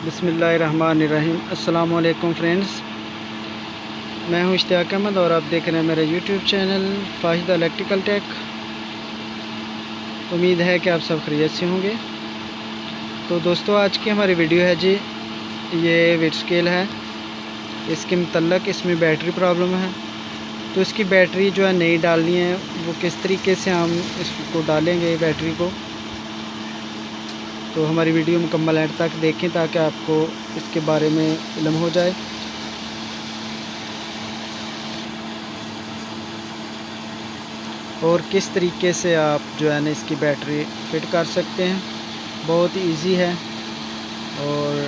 बिस्मिल्लाहिर्रहमानिर्रहीम। अस्सलाम वालेकुम फ्रेंड्स, मैं हूं इश्तियाक अहमद और आप देख रहे हैं मेरा यूट्यूब चैनल फाहिद इलेक्ट्रिकल टेक। उम्मीद है कि आप सब खैरियत से होंगे। तो दोस्तों, आज की हमारी वीडियो है जी, ये वेट स्केल है, इसके मतलब इसमें बैटरी प्रॉब्लम है। तो इसकी बैटरी जो है नई डालनी है, वो किस तरीके से हम इसको डालेंगे बैटरी को, तो हमारी वीडियो मुकम्मल एंड तक देखें ताकि आपको इसके बारे में इल्म हो जाए। और किस तरीके से आप जो है ना इसकी बैटरी फ़िट कर सकते हैं। बहुत इजी है। और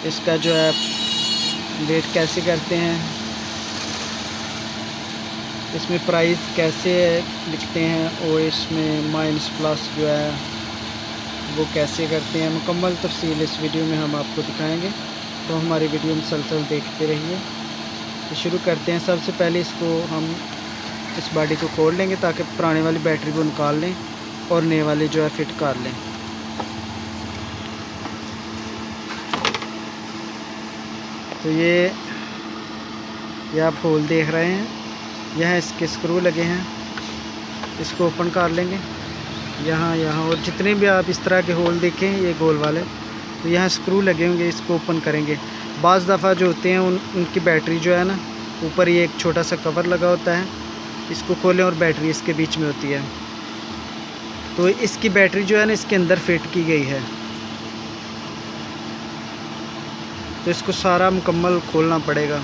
इसका जो है वेट कैसे करते हैं, इसमें प्राइस कैसे लिखते हैं, और इसमें माइनस प्लस जो है वो कैसे करते हैं, मुकम्मल तफसील इस वीडियो में हम आपको दिखाएंगे। तो हमारी वीडियो मुसलसल देखते रहिए। तो शुरू करते हैं। सबसे पहले इसको हम इस बॉडी को खोल लेंगे ताकि पुराने वाली बैटरी को निकाल लें और नए वाली जो है फ़िट कर लें। तो ये आप होल देख रहे हैं, यह इसके स्क्रू लगे हैं, इसको ओपन कर लेंगे यहाँ और जितने भी आप इस तरह के होल देखें ये गोल वाले, तो यहाँ स्क्रू लगे होंगे, इसको ओपन करेंगे। बाज़ दफ़ा जो होते हैं उनकी बैटरी जो है ना, ऊपर ये एक छोटा सा कवर लगा होता है, इसको खोलें और बैटरी इसके बीच में होती है। तो इसकी बैटरी जो है ना इसके अंदर फिट की गई है, तो इसको सारा मुकम्मल खोलना पड़ेगा।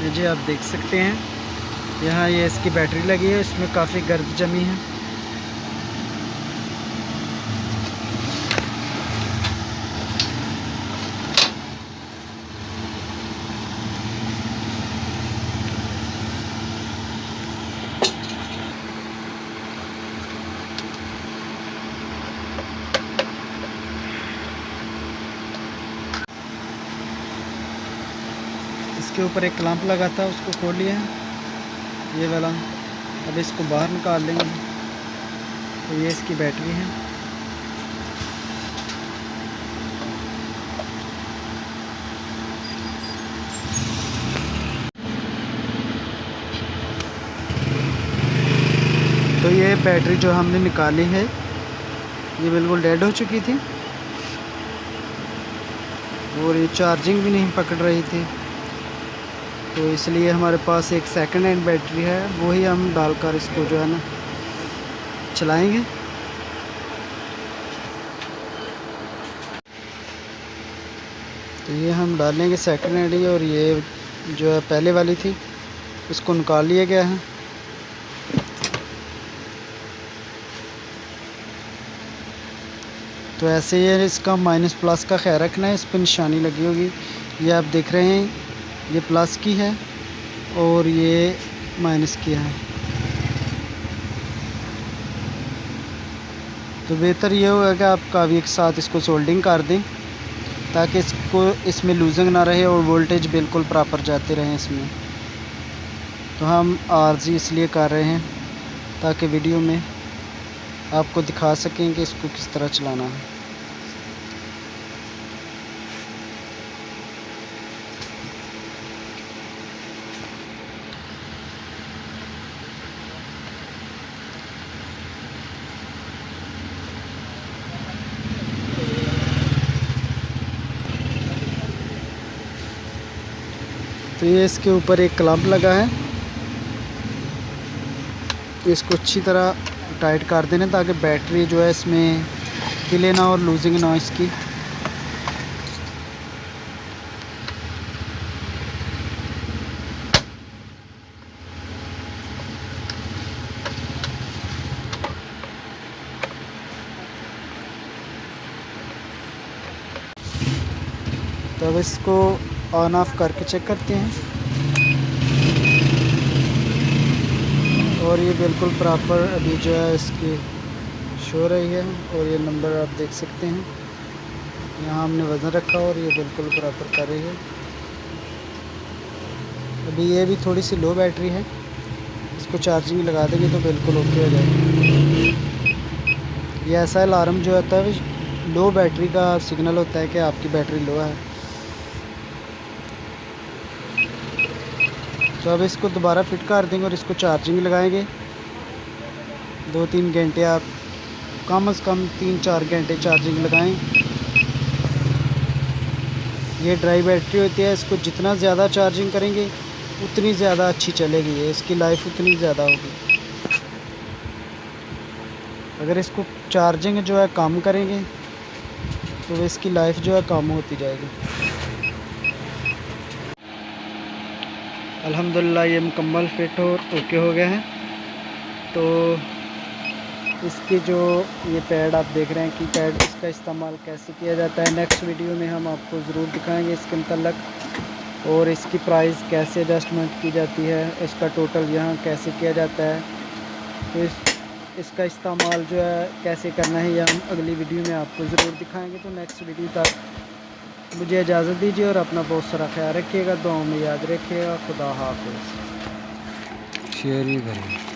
ये जी आप देख सकते हैं, यहाँ ये इसकी बैटरी लगी है, इसमें काफ़ी गर्द जमी है। इसके ऊपर एक क्लैंप लगा था, उसको खोल लिया है ये वाला। अब इसको बाहर निकाल लेंगे। तो ये इसकी बैटरी है। तो ये बैटरी जो हमने निकाली है ये बिल्कुल डेड हो चुकी थी और ये चार्जिंग भी नहीं पकड़ रही थी। तो इसलिए हमारे पास एक सेकंड हैंड बैटरी है, वही हम डालकर इसको जो है ना चलाएंगे। तो ये हम डालेंगे सेकंड हैंड ही, और ये जो है पहले वाली थी इसको निकाल लिया गया है। तो ऐसे ये इसका माइनस प्लस का ख्याल रखना है, इस पर निशानी लगी होगी, ये आप देख रहे हैं, ये प्लस की है और ये माइनस की है। तो बेहतर ये होगा कि आप काफ़ी एक साथ इसको सोल्डिंग कर दें ताकि इसमें लूजिंग ना रहे और वोल्टेज बिल्कुल प्रॉपर जाते रहें इसमें। तो हम आरजी इसलिए कर रहे हैं ताकि वीडियो में आपको दिखा सकें कि इसको किस तरह चलाना है। तो ये इसके ऊपर एक क्लैंप लगा है, इसको अच्छी तरह टाइट कर देना ताकि बैटरी जो है इसमें हिले ना और लूजिंग ना इसकी। तो अब इसको ऑन ऑफ करके चेक करते हैं, और ये बिल्कुल प्रॉपर अभी जो है इसकी फिश हो रही है। और ये नंबर आप देख सकते हैं, यहाँ हमने वज़न रखा और ये बिल्कुल बराबर कर रही है। अभी ये भी थोड़ी सी लो बैटरी है, इसको चार्जिंग लगा देंगे तो बिल्कुल ओके हो जाएगी। ये ऐसा अलार्म जो होता है लो बैटरी का सिग्नल होता है कि आपकी बैटरी लो है। तो अब इसको दोबारा फिट कर देंगे और इसको चार्जिंग लगाएंगे। 2-3 घंटे आप कम से कम 3-4 घंटे चार्जिंग लगाएं। ये ड्राई बैटरी होती है, इसको जितना ज़्यादा चार्जिंग करेंगे उतनी ज़्यादा अच्छी चलेगी, ये इसकी लाइफ उतनी ज़्यादा होगी। अगर इसको चार्जिंग जो है कम करेंगे तो इसकी लाइफ जो है कम होती जाएगी। अल्हम्दुलिल्लाह ये मुकम्मल फिट और ओके हो गया है। तो इसके जो ये पैड आप देख रहे हैं कि पैड इसका इस्तेमाल कैसे किया जाता है, नेक्स्ट वीडियो में हम आपको ज़रूर दिखाएंगे इसके मतलब, और इसकी प्राइस कैसे एडजस्टमेंट की जाती है, इसका टोटल यहाँ कैसे किया जाता है। तो इसका इस्तेमाल जो है कैसे करना है ये हम अगली वीडियो में आपको ज़रूर दिखाएंगे। तो नेक्स्ट वीडियो तक मुझे इजाज़त दीजिए और अपना बहुत सारा ख्याल रखिएगा, दुआओं में याद रखिएगा। खुदा हाफ़िज़। शेयर ही करें।